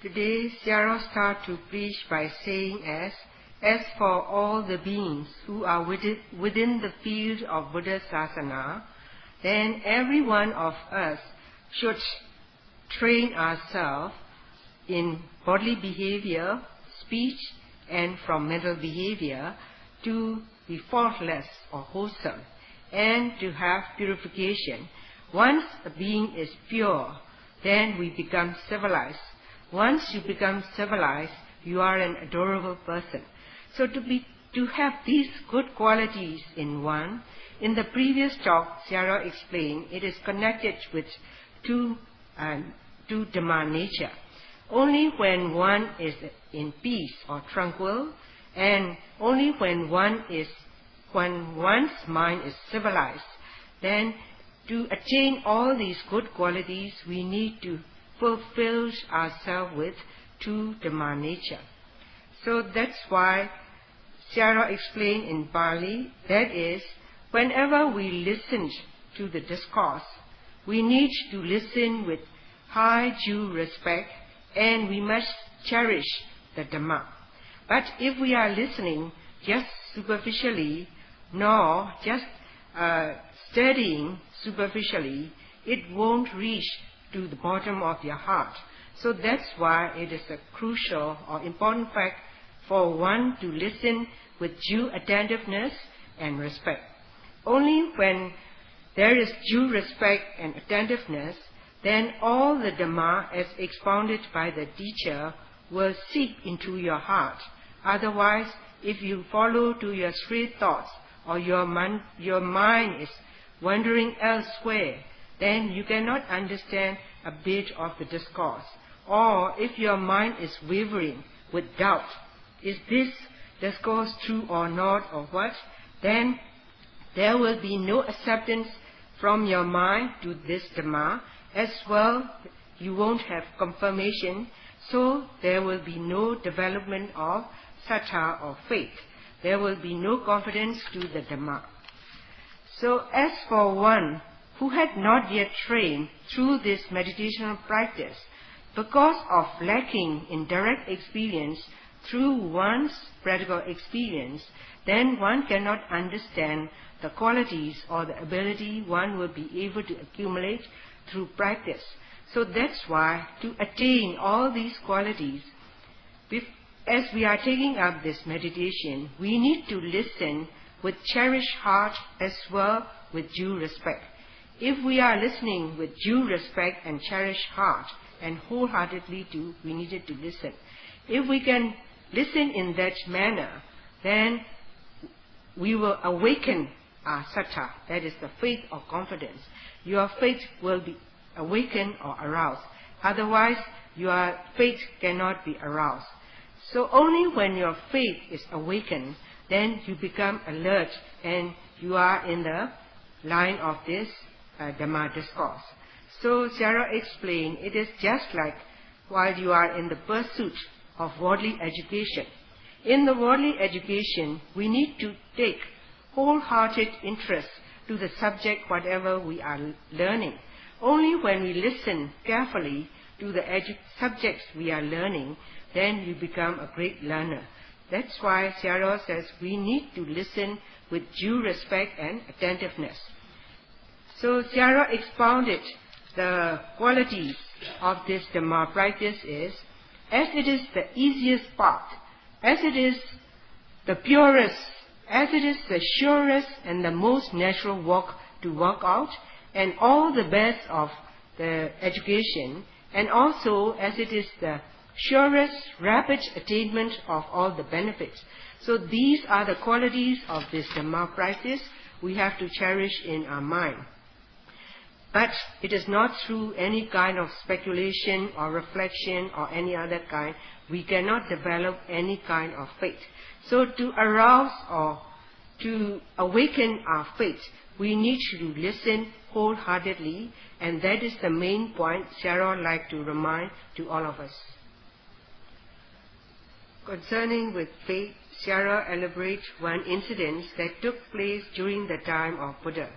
Today, Sayadaw starts to preach by saying as for all the beings who are within the field of Buddha Sasana, then every one of us should train ourselves in bodily behavior, speech, and from mental behavior to be faultless or wholesome, and to have purification. Once a being is pure, then we become civilized. Once you become civilized, you are an adorable person. So to have these good qualities in one, in the previous talk, Sayadaw explained, it is connected with two Dhamma nature. Only when one is in peace or tranquil, and only when one's mind is civilized, then to attain all these good qualities, we need to fulfill ourselves with two Dhamma nature. So that's why Sayadaw explained in Pali, that is, whenever we listen to the discourse, we need to listen with high due respect, and we must cherish the Dhamma. But if we are listening just superficially, nor just studying superficially, it won't reach to the bottom of your heart. So that's why it is a crucial or important fact for one to listen with due attentiveness and respect. Only when there is due respect and attentiveness, then all the Dhamma as expounded by the teacher will seep into your heart. Otherwise, if you follow to your stray thoughts, or your mind is wandering elsewhere, then you cannot understand a bit of the discourse. Or if your mind is wavering with doubt, is this discourse true or not, or what? Then there will be no acceptance from your mind to this Dhamma. As well, you won't have confirmation, so there will be no development of sattha or faith. There will be no confidence to the Dhamma. So as for one who had not yet trained through this meditational practice, because of lacking in direct experience through one's practical experience, then one cannot understand the qualities or the ability one will be able to accumulate through practice. So that's why to attain all these qualities, as we are taking up this meditation, we need to listen with cherished heart as well with due respect. If we are listening with due respect and cherished heart and wholeheartedly we needed to listen. If we can listen in that manner, then we will awaken our sattha, that is the faith or confidence. Your faith will be awakened or aroused. Otherwise, your faith cannot be aroused. So only when your faith is awakened, then you become alert and you are in the line of this Dhamma discourse. So Sayadaw explained, it is just like while you are in the pursuit of worldly education. In the worldly education, we need to take wholehearted interest to the subject whatever we are learning. Only when we listen carefully to the subjects we are learning, then you become a great learner. That's why Sayadaw says we need to listen with due respect and attentiveness. So Sayadaw expounded the qualities of this Dhamma practice is, as it is the easiest path, as it is the purest, as it is the surest and the most natural walk to work out, and all the best of the education, and also as it is the surest, rapid attainment of all the benefits. So these are the qualities of this Dhamma practice we have to cherish in our mind. But it is not through any kind of speculation or reflection or any other kind. We cannot develop any kind of faith. So to arouse or to awaken our faith, we need to listen wholeheartedly, and that is the main point Sayadaw would like to remind to all of us. Concerning with faith, Sayadaw elaborates one incident that took place during the time of Buddha.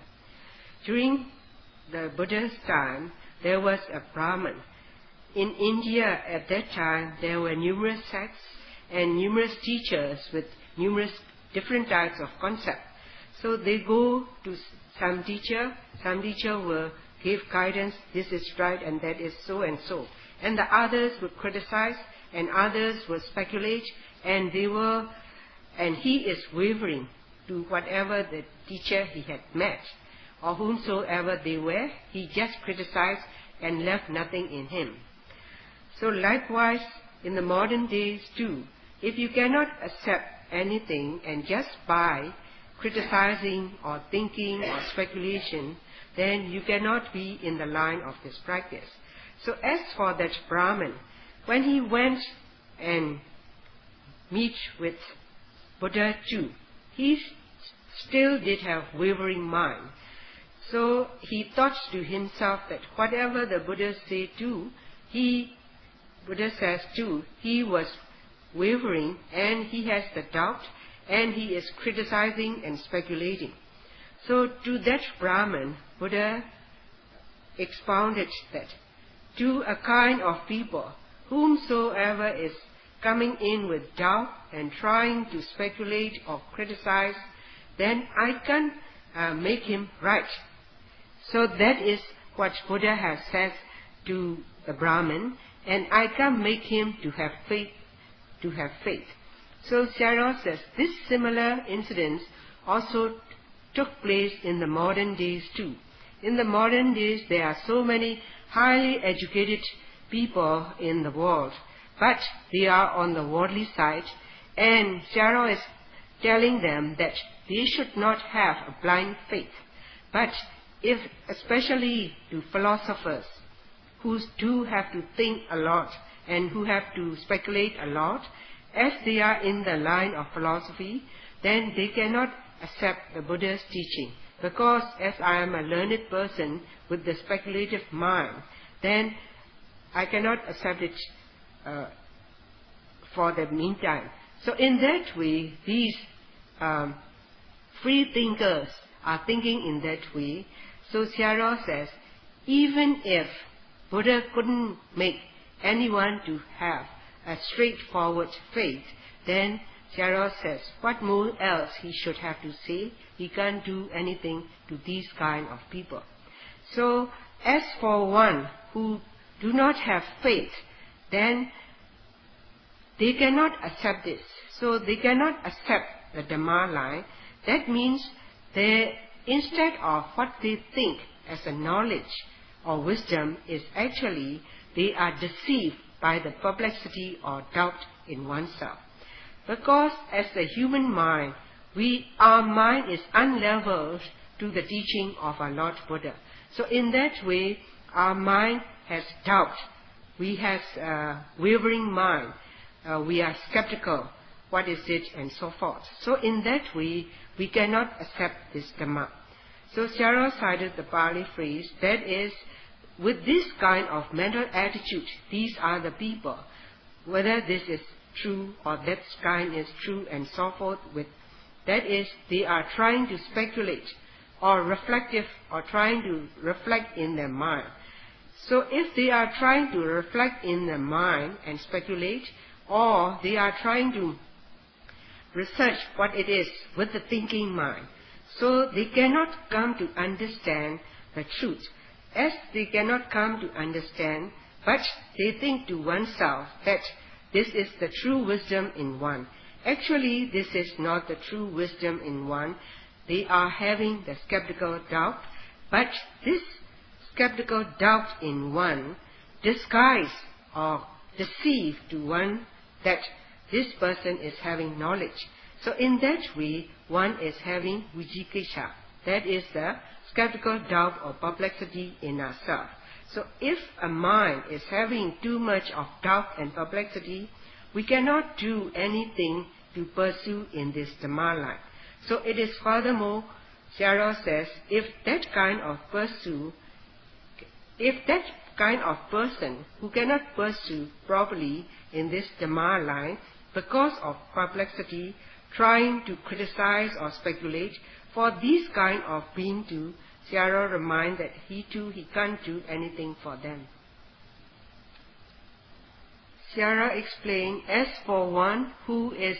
During the Buddha's time, there was a Brahmin. in India at that time there were numerous sects and numerous teachers with numerous different types of concepts. So they go to some teacher will give guidance, this is right and that is so and so. And the others would criticize and others would speculate, and he is wavering to whatever the teacher he had met or whomsoever they were. He just criticized and left nothing in him. So likewise in the modern days too, if you cannot accept anything and just by criticizing or thinking or speculation, then you cannot be in the line of this practice. So as for that Brahmin, when he went and meet with Buddha too, he still did have wavering mind. So he thought to himself that whatever the Buddha said too, Buddha says too, he was wavering and he has the doubt and he is criticizing and speculating. So to that Brahman, Buddha expounded that to a kind of people whomsoever is coming in with doubt and trying to speculate or criticize, then I can make him right. So that is what Buddha has said to the Brahmin, and I can make him to have faith. So Sayadaw says this similar incidents also took place in the modern days too. In the modern days there are so many highly educated people in the world, but they are on the worldly side, and Sayadaw is telling them that they should not have a blind faith. But if, especially to philosophers who do have to think a lot and who have to speculate a lot, as they are in the line of philosophy, then they cannot accept the Buddha's teaching. Because as I am a learned person with the speculative mind, then I cannot accept it for the meantime. So in that way, these free thinkers are thinking in that way. So Sayadaw says, even if Buddha couldn't make anyone to have a straightforward faith, then Sayadaw says, what more else he should have to say? He can't do anything to these kind of people. So as for one who do not have faith, then they cannot accept this. So they cannot accept the Dhamma line. That means they, instead of what they think as a knowledge or wisdom, is actually they are deceived by the perplexity or doubt in oneself. Because as the human mind, our mind is unleveled to the teaching of our Lord Buddha. So in that way, our mind has doubt. We have wavering mind. We are skeptical. What is it? And so forth. So in that way, we cannot accept this Dhamma. So Sayadaw cited the Pali phrase, that is, with this kind of mental attitude, these are the people, whether this is true or that kind is true and so forth, with that is, they are trying to speculate or reflective or trying to reflect in their mind. So if they are trying to reflect in their mind and speculate, or they are trying to research what it is with the thinking mind, so they cannot come to understand the truth. As they cannot come to understand, but they think to oneself that this is the true wisdom in one. Actually, this is not the true wisdom in one. They are having the skeptical doubt, but this skeptical doubt in one disguise or deceive to one that this person is having knowledge. So in that way, one is having vijikesha. That is the skeptical doubt or perplexity in ourselves. So if a mind is having too much of doubt and perplexity, we cannot do anything to pursue in this Dhamma line. So it is furthermore, Sayadaw says, if that kind of person who cannot pursue properly in this Dhamma line because of perplexity, trying to criticize or speculate, for these kind of being too, Sayadaw reminds that he can't do anything for them. Sierra explained, as for one who is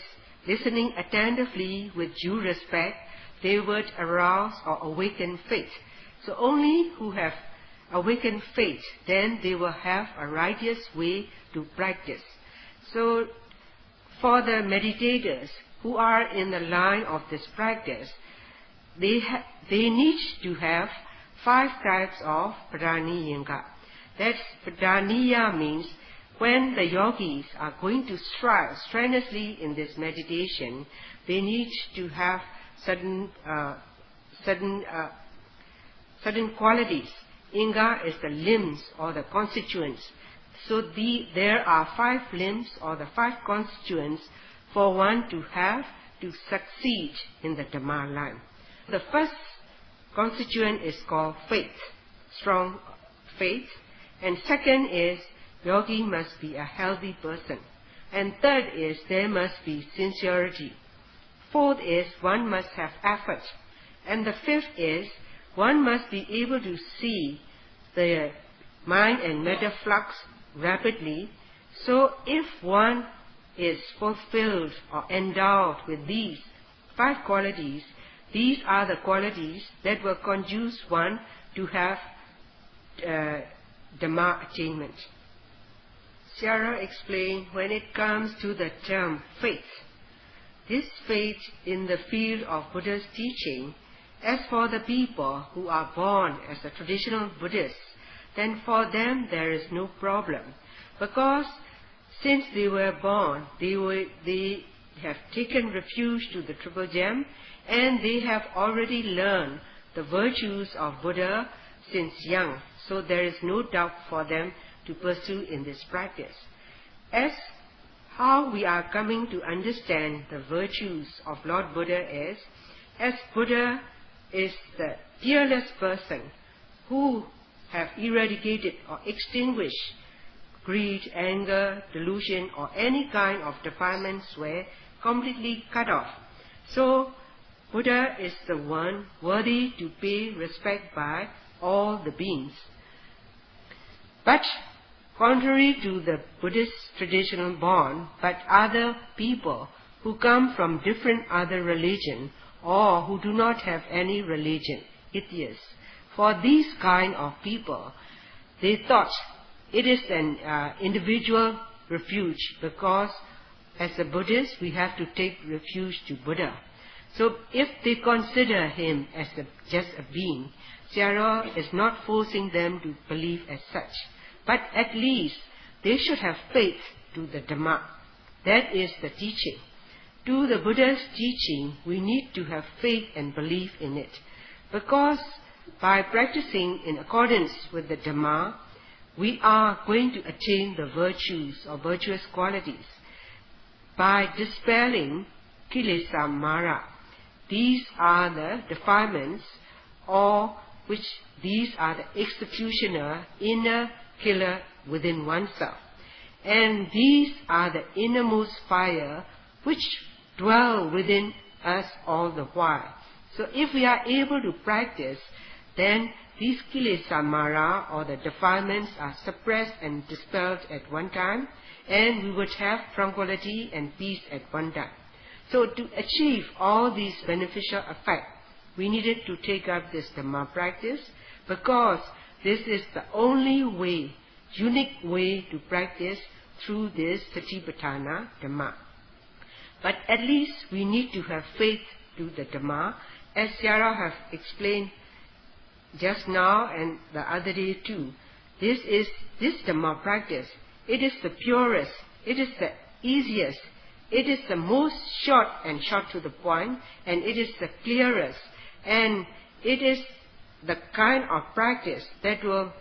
listening attentively with due respect, they would arouse or awaken faith. So only who have awakened faith, then they will have a righteous way to practice. So for the meditators who are in the line of this practice, they need to have 5 types of pradhaniyanga. That's pradhaniya means when the yogis are going to strive strenuously in this meditation, they need to have certain qualities. Inga is the limbs or the constituents. So there are 5 limbs or the 5 constituents for one to have to succeed in the Dhamma line. The first constituent is called faith, strong faith. And second is yogi must be a healthy person. And third is there must be sincerity. Fourth is one must have effort. And the fifth is one must be able to see the mind and matter flux rapidly. So if one is fulfilled or endowed with these 5 qualities, these are the qualities that will conduce one to have Dhamma attainment. Sierra explained, when it comes to the term faith, this faith in the field of Buddha's teaching, as for the people who are born as a traditional Buddhists, then for them there is no problem. Because since they were born, they have taken refuge to the Triple Gem, and they have already learned the virtues of Buddha since young. So there is no doubt for them to pursue in this practice. As how we are coming to understand the virtues of Lord Buddha is, as Buddha is the fearless person who have eradicated or extinguished greed, anger, delusion, or any kind of defilements were completely cut off. So Buddha is the one worthy to pay respect by all the beings. But contrary to the Buddhist traditional born, but other people who come from different other religion or who do not have any religion, atheists, for these kind of people, they thought it is an individual refuge, because as a Buddhist we have to take refuge to Buddha. So if they consider him as just a being, Sierra is not forcing them to believe as such, but at least they should have faith to the Dhamma. That is the teaching. To the Buddha's teaching, we need to have faith and belief in it, because by practicing in accordance with the Dhamma, we are going to attain the virtues or virtuous qualities. By dispelling kilesa mara, these are the defilements, or which these are the executioner, inner killer within oneself. And these are the innermost fire which dwell within us all the while. So if we are able to practice, then these kilesa mara or the defilements are suppressed and dispelled at one time, and we would have tranquility and peace at one time. So to achieve all these beneficial effects, we needed to take up this Dhamma practice, because this is the only way, unique way to practice through this Satipatthana Dhamma. But at least we need to have faith to the Dhamma, as Sierra have explained just now and the other day too. This Dhamma practice, it is the purest, it is the easiest, it is the most short to the point, and it is the clearest, and it is the kind of practice that will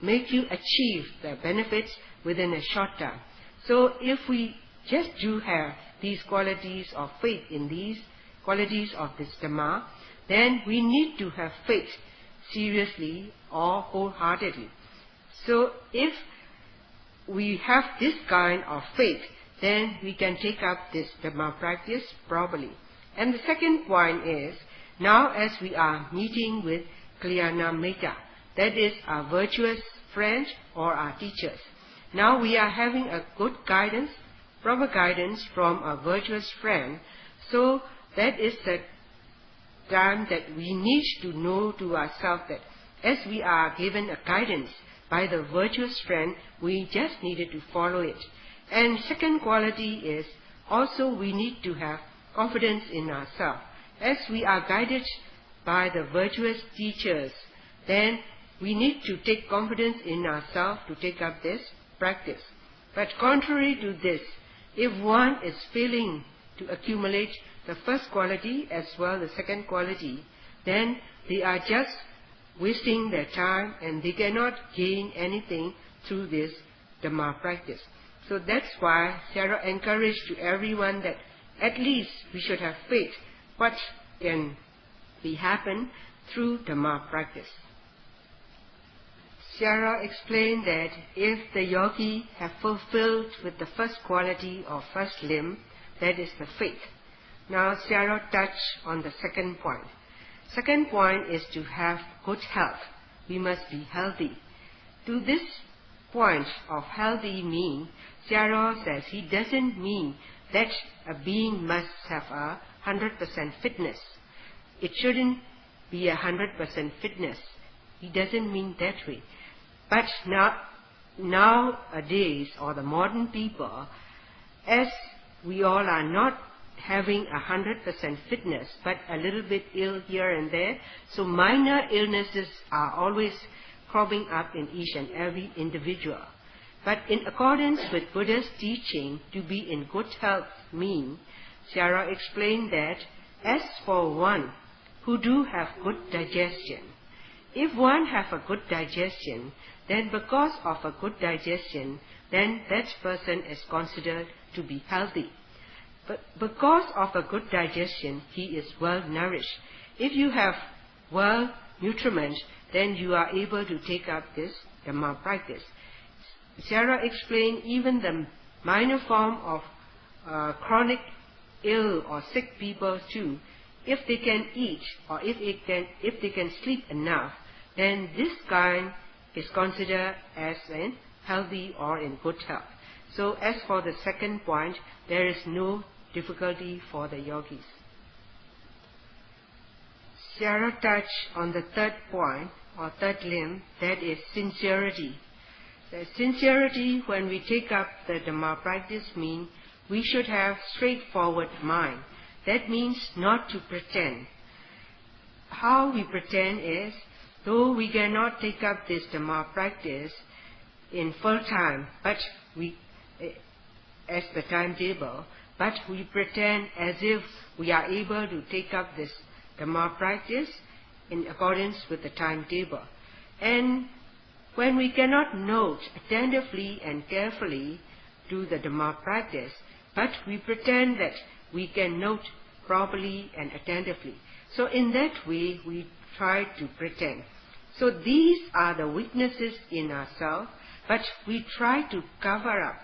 make you achieve the benefits within a short time. So if we just do have these qualities of faith in these qualities of this Dhamma, then we need to have faith seriously or wholeheartedly. So if we have this kind of faith, then we can take up this Dhamma practice properly. And the second point is, now as we are meeting with Kalyana Metta, that is our virtuous friend or our teachers, Now we are having a good guidance, proper guidance from a virtuous friend. So that is the time that we need to know to ourselves that as we are given a guidance by the virtuous friend, we just needed to follow it. And second quality is also we need to have confidence in ourselves. As we are guided by the virtuous teachers, then we need to take confidence in ourselves to take up this practice. But contrary to this, if one is failing to accumulate the first quality as well the second quality, then they are just wasting their time and they cannot gain anything through this Dhamma practice. So that's why Sarah encouraged to everyone that at least we should have faith what can be happen through Dhamma practice. Sarah explained that if the yogi have fulfilled with the first quality or first limb, that is the faith. Now Sarah touched on the second point. Second point is to have good health. We must be healthy. To this point of healthy mean, Sarah says he doesn't mean that a being must have 100% fitness. It shouldn't be 100% fitness. He doesn't mean that way. But nowadays, or the modern people, as we all are not having 100% fitness, but a little bit ill here and there, so minor illnesses are always cropping up in each and every individual. But in accordance with Buddha's teaching, to be in good health means, Sarah explained that as for one who do have good digestion, if one have a good digestion, then because of a good digestion, then that person is considered to be healthy. But because of a good digestion, he is well nourished. If you have well nutriment, then you are able to take up this Dhamma practice. Sarah explained even the minor form of chronic ill or sick people too, if they can eat or if they can sleep enough, then this kind is considered as in healthy or in good health. So as for the second point, there is no difficulty for the yogis. Sarah touched on the third point or third limb, that is sincerity. The sincerity when we take up the Dhamma practice means we should have straightforward mind. That means not to pretend. How we pretend is, though we cannot take up this Dhamma practice in full time, but we, as the timetable, but we pretend as if we are able to take up this Dhamma practice in accordance with the timetable. And when we cannot note attentively and carefully do the Dhamma practice, but we pretend that we can note properly and attentively. So in that way, we try to pretend. So these are the weaknesses in ourselves, but we try to cover up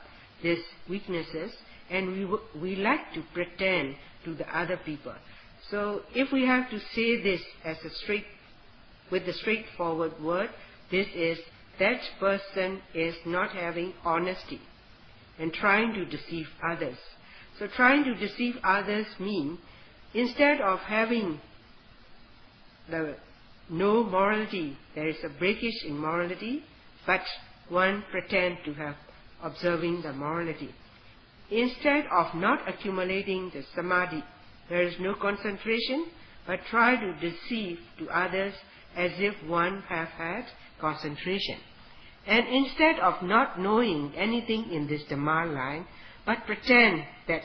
these weaknesses, and we like to pretend to the other people. So if we have to say this as with a straightforward word, this is that person is not having honesty and trying to deceive others. So trying to deceive others means instead of having the no morality, there is a breakage in morality, but one pretend to have observing the morality. Instead of not accumulating the samadhi, there is no concentration, but try to deceive to others as if one have had concentration. And instead of not knowing anything in this Dhamma line, but pretend that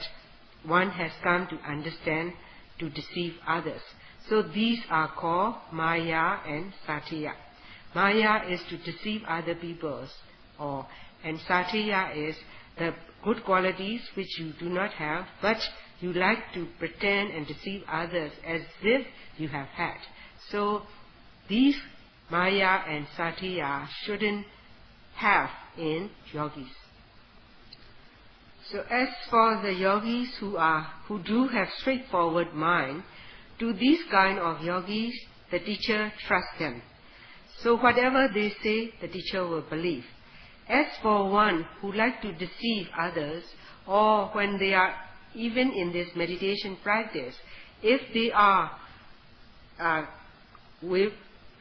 one has come to understand to deceive others. So these are called Maya and Satya. Maya is to deceive other people, and Satya is the good qualities which you do not have, but you like to pretend and deceive others as if you have had. So these Maya and Satya shouldn't have in yogis. So as for the yogis who do have straightforward mind, to these kind of yogis, the teacher trusts them. So whatever they say, the teacher will believe. As for one who like to deceive others, or when they are even in this meditation practice, if they are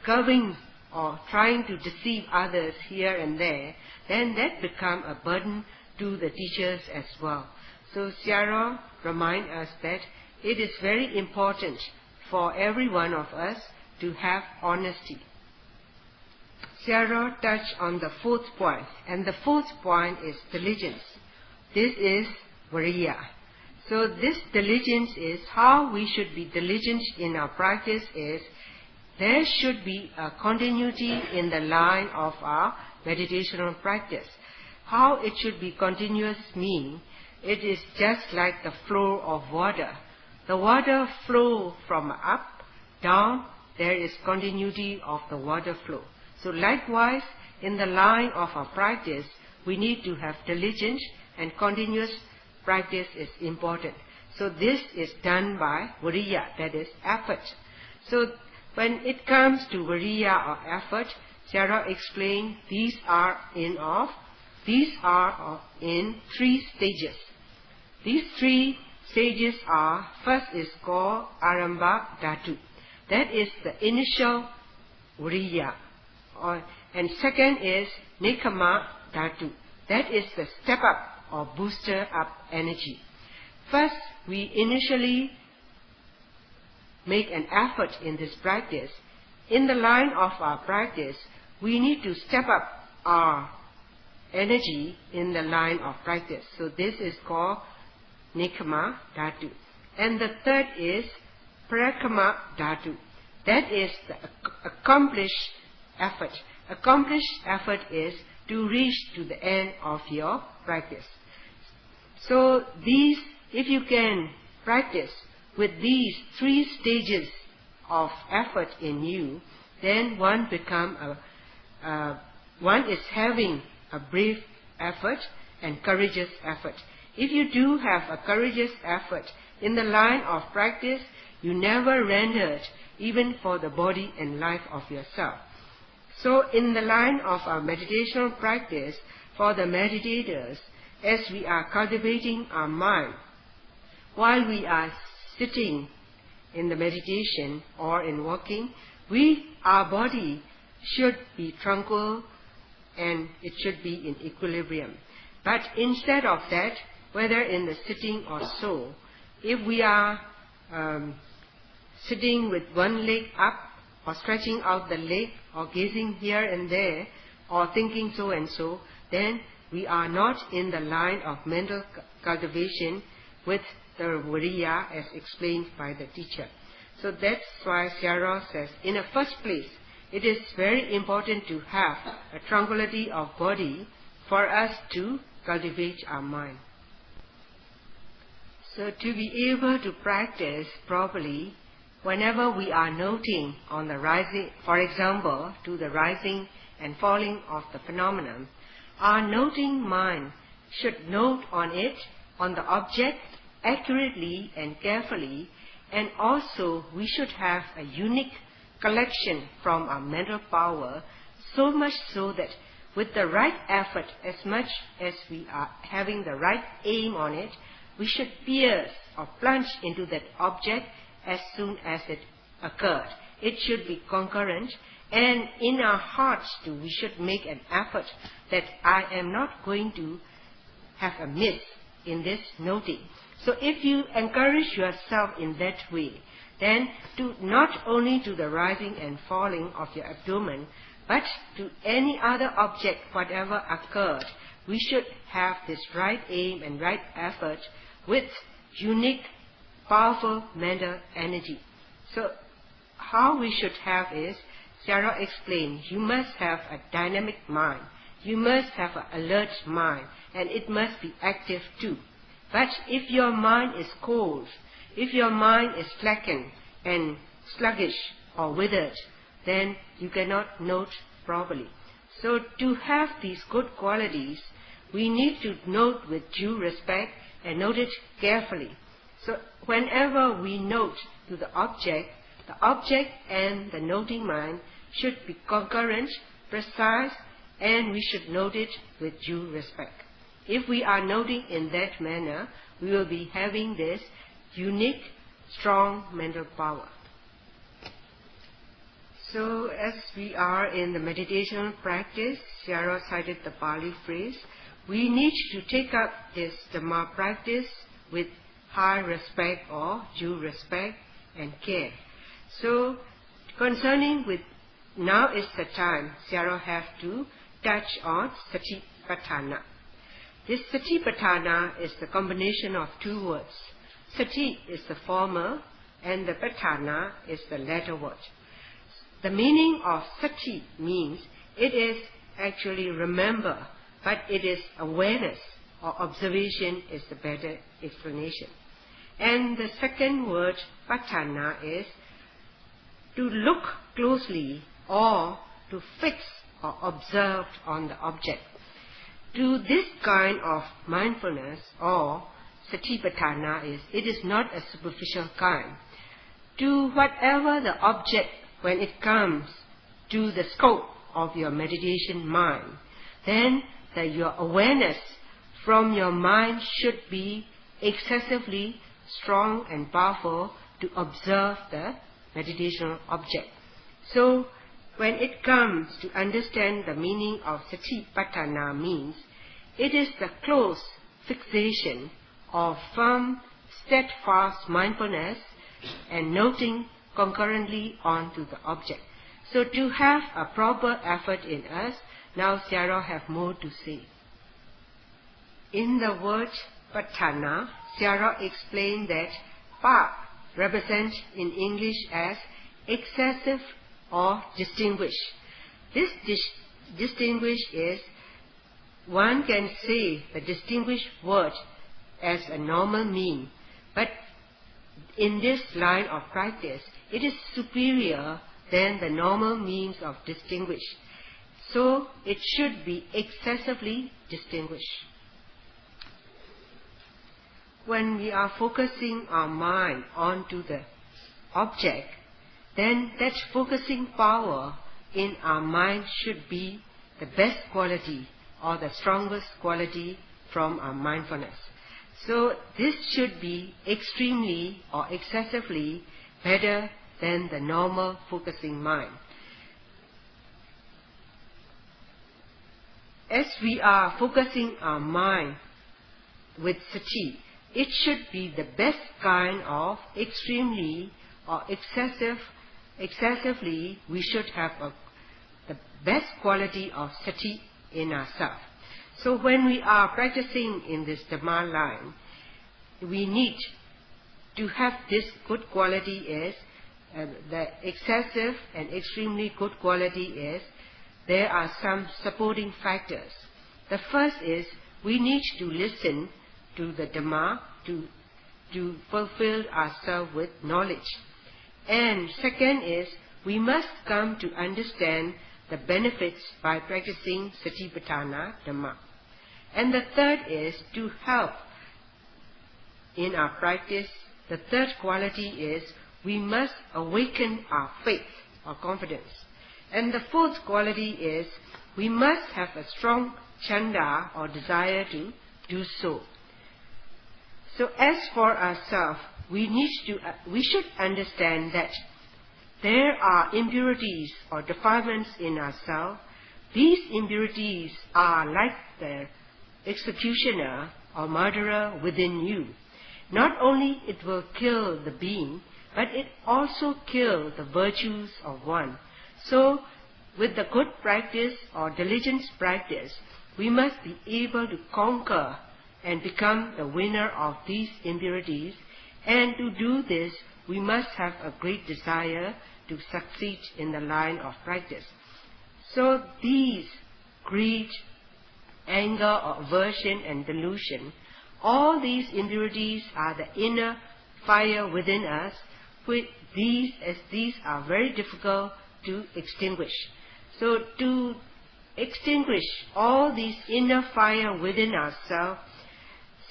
covering or trying to deceive others here and there, then that becomes a burden to the teachers as well. So Sayadaw reminds us that it is very important for every one of us to have honesty. Sayadaw touched on the fourth point, and the fourth point is diligence. This is viriya. So this diligence is how we should be diligent in our practice is there should be a continuity in the line of our meditational practice. How it should be continuous means it is just like the flow of water. The water flow from up, down, there is continuity of the water flow. So likewise, in the line of our practice, we need to have diligence and continuous practice is important. So this is done by viriya, that is effort. So when it comes to viriya or effort, Sayadaw explained these are in three stages. These three stages are, first is called arambha dhatu. That is the initial viriya. And second is nekkhamma dhatu. That is the step up or booster up energy. First, we initially make an effort in this practice. In the line of our practice, we need to step up our energy in the line of practice. So this is called nekkhamma dhatu. And the third is parakhamma dhatu. That is the accomplished effort. Accomplished effort is to reach to the end of your practice. So these, if you can practice with these three stages of effort in you, then one is having a brave effort and courageous effort. If you do have a courageous effort in the line of practice, you never rendered even for the body and life of yourself. So in the line of our meditational practice, for the meditators, as we are cultivating our mind, while we are sitting in the meditation or in walking, our body should be tranquil and it should be in equilibrium. But instead of that, whether in the sitting or so, if we are sitting with one leg up or stretching out the leg or gazing here and there or thinking so and so, then we are not in the line of mental cultivation with the viriya as explained by the teacher. So that's why Sayadaw says, in the first place, it is very important to have a tranquility of body for us to cultivate our mind. So to be able to practice properly, whenever we are noting on the rising, for example, to the rising and falling of the phenomenon, our noting mind should note on it, on the object, accurately and carefully, and also we should have a unique collection from our mental power, so much so that with the right effort, as much as we are having the right aim on it, we should pierce or plunge into that object as soon as it occurred. It should be concurrent, and in our hearts too, we should make an effort that I am not going to have a miss in this noting. So if you encourage yourself in that way, then not only to the rising and falling of your abdomen, but to any other object, whatever occurred, we should have this right aim and right effort with unique, powerful mental energy. So how we should have is, Sayadaw explained, you must have a dynamic mind, you must have an alert mind, and it must be active too. But if your mind is cold, if your mind is slackened and sluggish or withered, then you cannot note properly. So to have these good qualities, we need to note with due respect and note it carefully. So whenever we note to the object and the noting mind should be concurrent, precise, and we should note it with due respect. If we are noting in that manner, we will be having this unique, strong mental power. So as we are in the meditation practice, Sayadaw cited the Pali phrase, we need to take up this Dhamma practice with high respect or due respect and care. So concerning with now is the time, Sayadaw have to touch on Satipatthana. This Satipatthana is the combination of two words. Sati is the former and the Patthana is the latter word. The meaning of Sati means it is actually remember, but it is awareness or observation is the better explanation. And the second word, Patthana, is to look closely or to fix or observe on the object. To this kind of mindfulness or Satipatthana it is not a superficial kind. To whatever the object when it comes to the scope of your meditation mind, then your awareness from your mind should be excessively strong and powerful to observe the meditational object. So when it comes to understand the meaning of Satipatthana means, it is the close fixation of firm, steadfast mindfulness and noting concurrently onto the object. So to have a proper effort in us, now Sayadaw have more to say. In the word Patthana, Sayadaw explained that Pa represents in English as excessive or distinguish. This distinguish is, one can say the distinguished word as a normal mean, but in this line of practice, it is superior than the normal means of distinguish. So it should be excessively distinguished. When we are focusing our mind onto the object, then that focusing power in our mind should be the best quality or the strongest quality from our mindfulness. So this should be extremely or excessively better than the normal focusing mind. As we are focusing our mind with sati, it should be the best kind of extremely or excessively we should have the best quality of sati in ourselves. So when we are practicing in this Dhamma line, we need to have this good quality is, the excessive and extremely good quality is, there are some supporting factors. The first is, we need to listen to the Dhamma to fulfill ourselves with knowledge. And second is, we must come to understand the benefits by practicing Satipatthana Dhamma. And the third is to help in our practice. The third quality is we must awaken our faith or confidence. And the fourth quality is we must have a strong chanda or desire to do so. So as for ourselves, we should understand that there are impurities or defilements in ourselves. These impurities are like the executioner or murderer within you. Not only it will kill the being, but it also kills the virtues of one. So with the good practice or diligent practice, we must be able to conquer and become the winner of these impurities. And to do this, we must have a great desire to succeed in the line of practice. So these greed, anger or aversion and delusion, all these impurities are the inner fire within us, which these are very difficult to extinguish. So to extinguish all these inner fire within ourselves,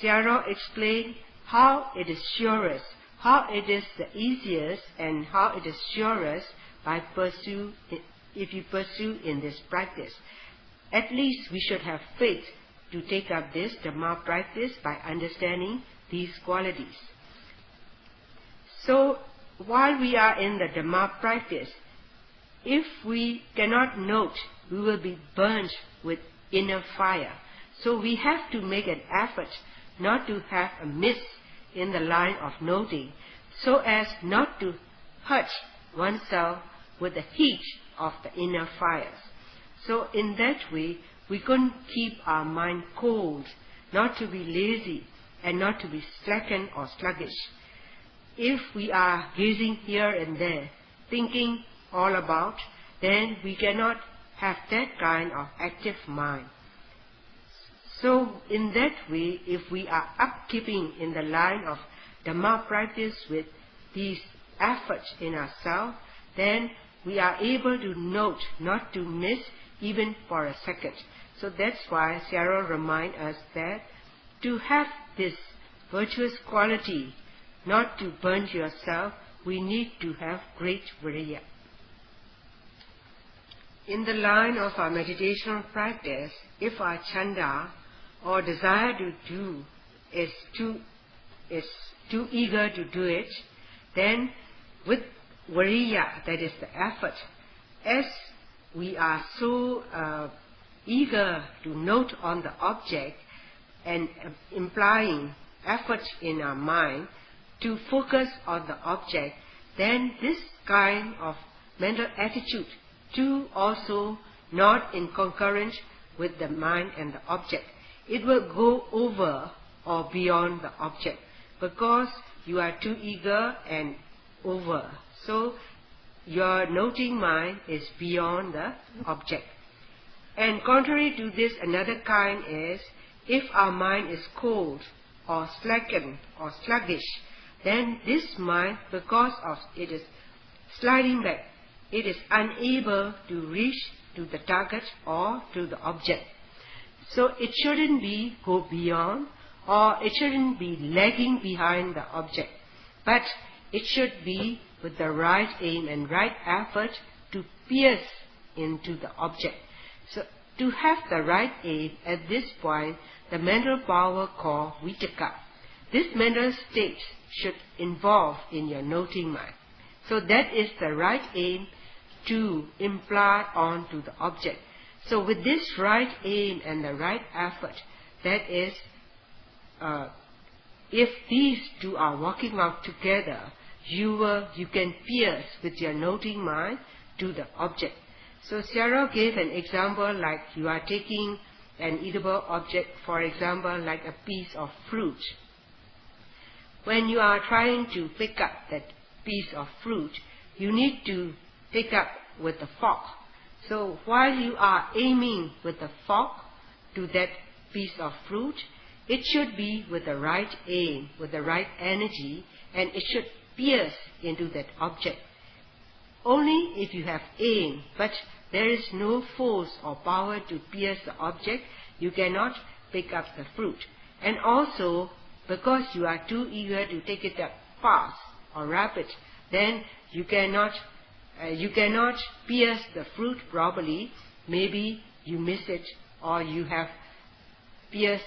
Sayadaw explained how it is surest, how it is the easiest and how it is surest if you pursue in this practice. at least we should have faith to take up this Dhamma practice by understanding these qualities. So, while we are in the Dhamma practice, if we cannot note, we will be burnt with inner fire. So we have to make an effort not to have a miss in the line of noting, so as not to hurt oneself with the heat of the inner fires. So in that way, we couldn't keep our mind cold, not to be lazy, and not to be slackened or sluggish. If we are gazing here and there, thinking all about, then we cannot have that kind of active mind. So in that way, if we are upkeeping in the line of Dhamma practice with these efforts in ourselves, then we are able to note, not to miss even for a second. So that's why Sayadaw reminds us that to have this virtuous quality, not to burn yourself, we need to have great virya. In the line of our meditation practice, if our chanda or desire to do is too eager to do it, then with virya, that is the effort, as we are so eager to note on the object and implying effort in our mind to focus on the object, then this kind of mental attitude too also not in concurrence with the mind and the object. It will go over or beyond the object because you are too eager and over. So your noting mind is beyond the object. And contrary to this, another kind is, if our mind is cold or slackened or sluggish, then this mind, because of it is sliding back, it is unable to reach to the target or to the object. So it shouldn't be go beyond, or it shouldn't be lagging behind the object, but it should be with the right aim and right effort to pierce into the object. So to have the right aim at this point, the mental power called vitaka, this mental state should involve in your noting mind. So that is the right aim to imply on to the object. So with this right aim and the right effort, that is, if these two are working out together, you can pierce with your noting mind to the object. So Sayadaw gave an example like you are taking an edible object, for example, like a piece of fruit. When you are trying to pick up that piece of fruit, you need to pick up with a fork. So while you are aiming with the fork to that piece of fruit, it should be with the right aim, with the right energy, and it should pierce into that object. Only if you have aim, but there is no force or power to pierce the object, you cannot pick up the fruit. And also, because you are too eager to take it up fast or rapid, then you cannot pierce the fruit properly. Maybe you miss it, or you have pierced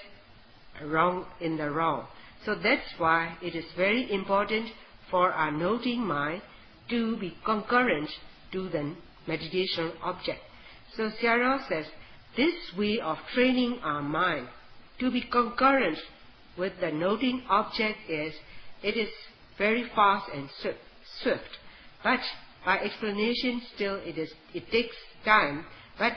in the wrong. So that's why it is very important for our noting mind to be concurrent to the meditation object. So Sayadaw says, this way of training our mind to be concurrent with the noting object it is very fast and swift. But by explanation still it takes time. But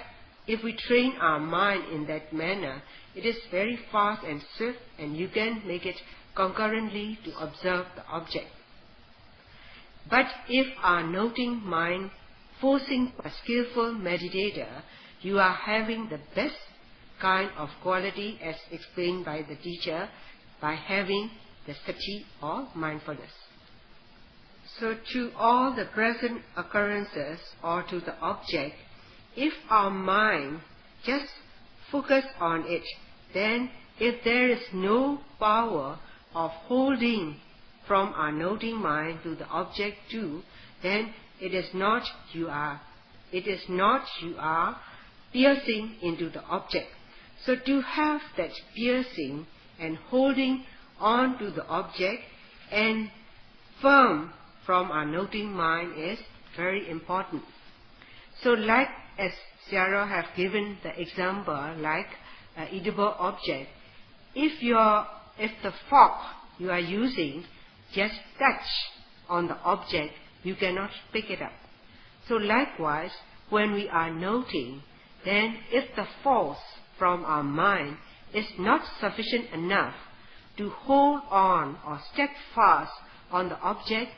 if we train our mind in that manner, it is very fast and swift, and you can make it concurrently to observe the object. But if our noting mind forcing a skillful meditator, you are having the best kind of quality as explained by the teacher by having the sati or mindfulness. So to all the present occurrences or to the object, if our mind just focus on it, then if there is no power of holding from our noting mind to the object too, then it is not you are piercing into the object. So to have that piercing and holding on to the object and firm from our noting mind is very important. So like as Sarah have given the example, like an edible object, if the fork you are using just touch on the object, you cannot pick it up. So likewise, when we are noting, then if the force from our mind is not sufficient enough to hold on or steadfast on the object,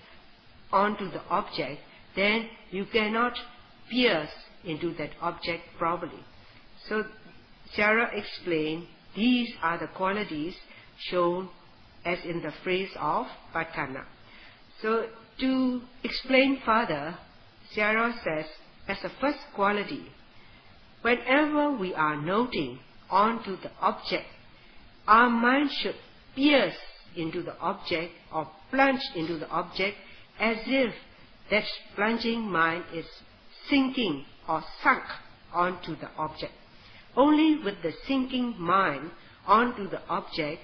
onto the object, then you cannot pierce into that object properly. So Sarah explained these are the qualities shown as in the phrase of patthana. So to explain further, Sarah says, as a first quality, whenever we are noting onto the object, our mind should pierce into the object or plunge into the object as if that plunging mind is sinking or sunk onto the object. Only with the sinking mind onto the object,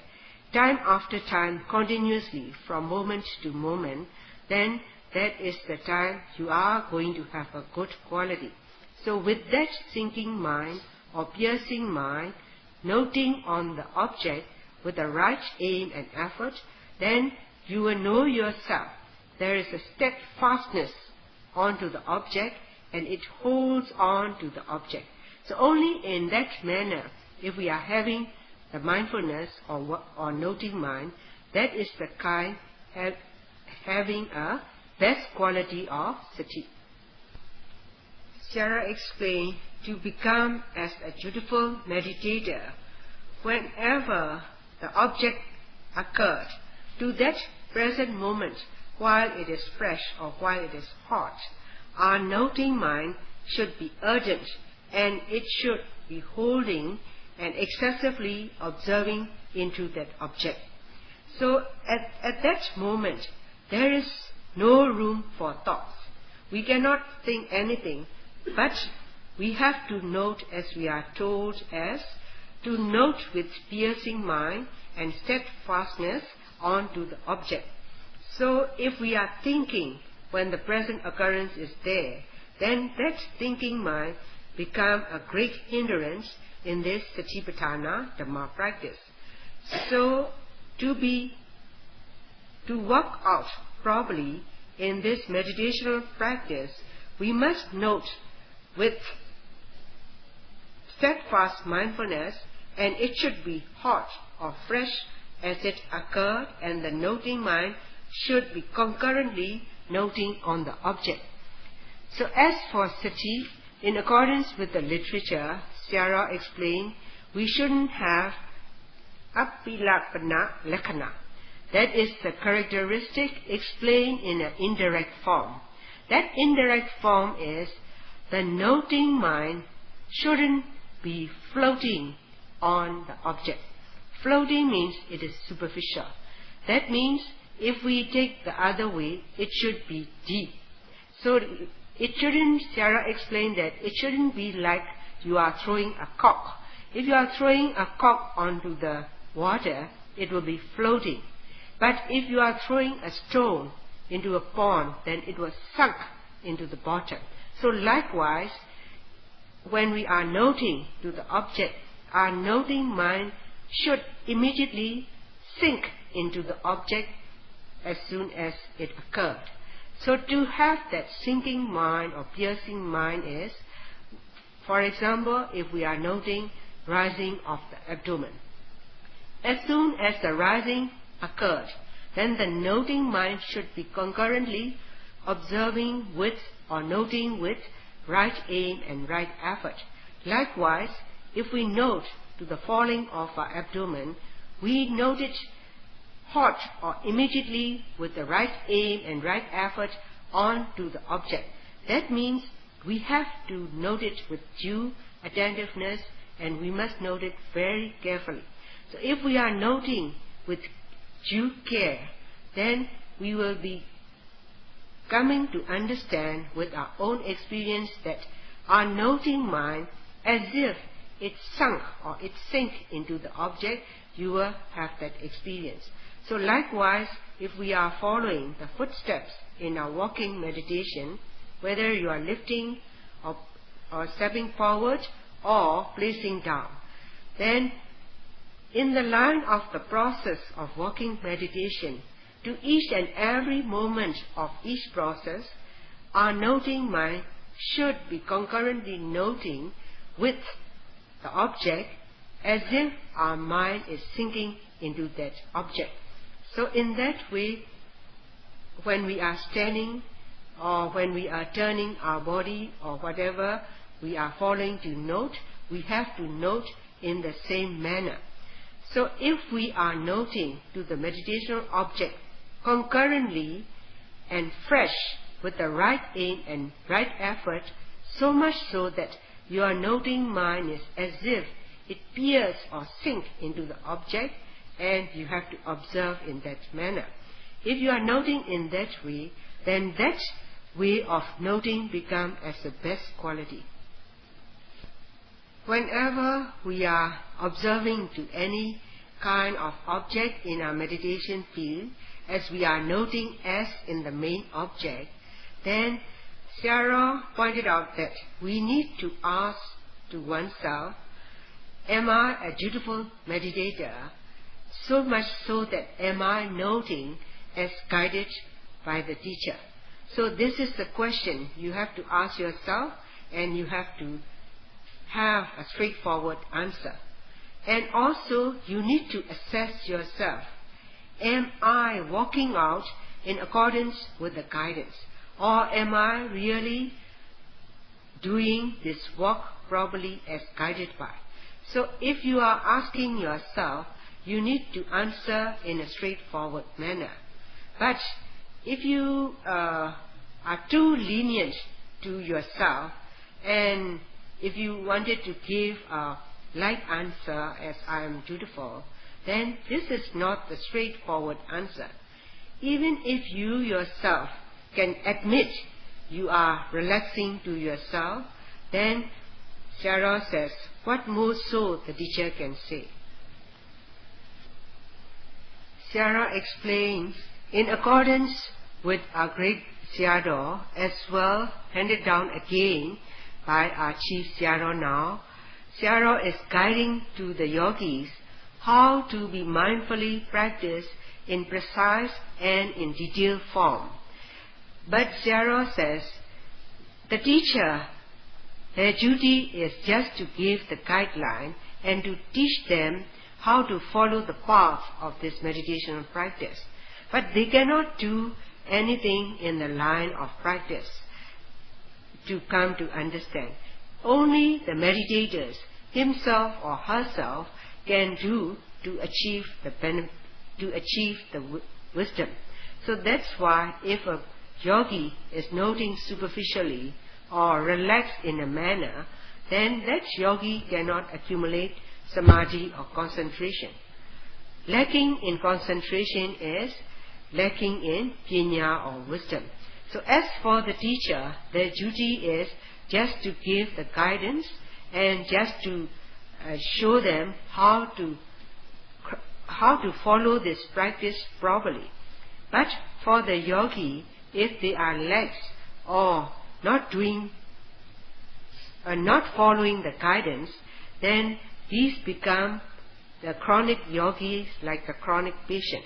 time after time, continuously, from moment to moment, then that is the time you are going to have a good quality. So with that sinking mind or piercing mind, noting on the object with the right aim and effort, then you will know yourself. There is a steadfastness onto the object and it holds on to the object. So only in that manner, if we are having the mindfulness or noting mind, that is the kind having a best quality of sati. Sarah explained, to become as a dutiful meditator, whenever the object occurred, to that present moment, while it is fresh or while it is hot, our noting mind should be ardent and it should be holding and excessively observing into that object. So at that moment, there is no room for thoughts. We cannot think anything, but we have to note, as we are told, as to note with piercing mind and steadfastness onto the object. So if we are thinking when the present occurrence is there, then that thinking mind become a great hindrance in this Satipatthana Dhamma practice. So to work out properly in this meditational practice, we must note with steadfast mindfulness, and it should be hot or fresh as it occurred, and the noting mind should be concurrently noting on the object. So as for sati, in accordance with the literature, Sarah explained, we shouldn't have apilapana lakkhana. That is the characteristic explained in an indirect form. That indirect form is the noting mind shouldn't be floating on the object. Floating means it is superficial. That means if we take the other way, it should be deep. So it shouldn't, Sarah explained that it shouldn't be like you are throwing a cock. If you are throwing a cock onto the water, it will be floating. But if you are throwing a stone into a pond, then it was sunk into the bottom. So likewise, when we are noting to the object, our noting mind should immediately sink into the object as soon as it occurred. So to have that sinking mind or piercing mind is, for example, if we are noting rising of the abdomen. As soon as the rising occurred, then the noting mind should be concurrently observing with or noting with right aim and right effort. Likewise, if we note to the falling of our abdomen, we note it hot or immediately with the right aim and right effort on to the object. That means we have to note it with due attentiveness, and we must note it very carefully. So if we are noting with due care, then we will be coming to understand with our own experience that our noting mind as if it sunk or it sank into the object, you will have that experience. So likewise, if we are following the footsteps in our walking meditation, whether you are lifting or stepping forward or placing down, then in the line of the process of walking meditation, to each and every moment of each process, our noting mind should be concurrently noting with the object as if our mind is sinking into that object. So in that way, when we are standing or when we are turning our body or whatever we are following to note, we have to note in the same manner. So if we are noting to the meditational object concurrently and fresh with the right aim and right effort, so much so that your noting mind is as if it peers or sinks into the object, and you have to observe in that manner. If you are noting in that way, then that way of noting becomes as the best quality. Whenever we are observing to any kind of object in our meditation field, as we are noting as in the main object, then Sayadaw pointed out that we need to ask to oneself, am I a dutiful meditator? So much so that am I noting as guided by the teacher? So this is the question you have to ask yourself, and you have to have a straightforward answer. And also you need to assess yourself. Am I walking out in accordance with the guidance? Or am I really doing this walk properly as guided by? So if you are asking yourself, you need to answer in a straightforward manner. But if you are too lenient to yourself, and if you wanted to give a light answer as I am dutiful, then this is not the straightforward answer. Even if you yourself can admit you are relaxing to yourself, then Sayadaw says, what more so the teacher can say? Sayadaw explains, in accordance with our great Sayadaw, as well handed down again by our chief Sayadaw now, Sayadaw is guiding to the yogis how to be mindfully practiced in precise and in detailed form. But Sayadaw says, the teacher, their duty is just to give the guideline and to teach them how to follow the path of this meditational practice. But they cannot do anything in the line of practice to come to understand. Only the meditators, himself or herself, can do to achieve the wisdom. So that's why if a yogi is noting superficially or relaxed in a manner, then that yogi cannot accumulate samadhi or concentration. Lacking in concentration is lacking in pinya or wisdom. So as for the teacher, their duty is just to give the guidance and just to show them how to follow this practice properly. But for the yogi, if they are lax or not following the guidance, then these become the chronic yogis, like the chronic patient.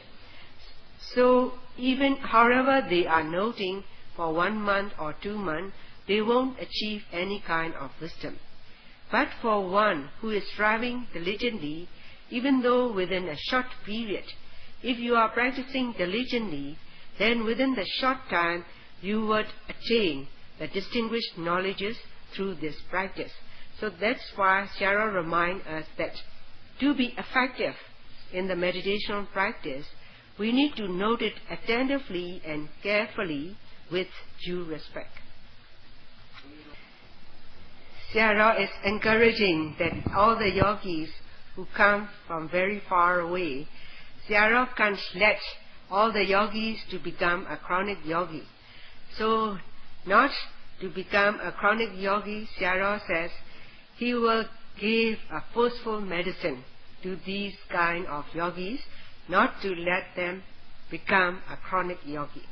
So even however they are noting for 1 month or 2 months, they won't achieve any kind of wisdom. But for one who is striving diligently, even though within a short period, if you are practicing diligently, then within the short time you would attain the distinguished knowledges through this practice. So that's why Sayadaw reminds us that to be effective in the meditational practice, we need to note it attentively and carefully with due respect. Sayadaw is encouraging that all the yogis who come from very far away, Sayadaw can't let all the yogis to become a chronic yogi. So not to become a chronic yogi, Sayadaw says, he will give a forceful medicine to these kind of yogis, not to let them become a chronic yogi.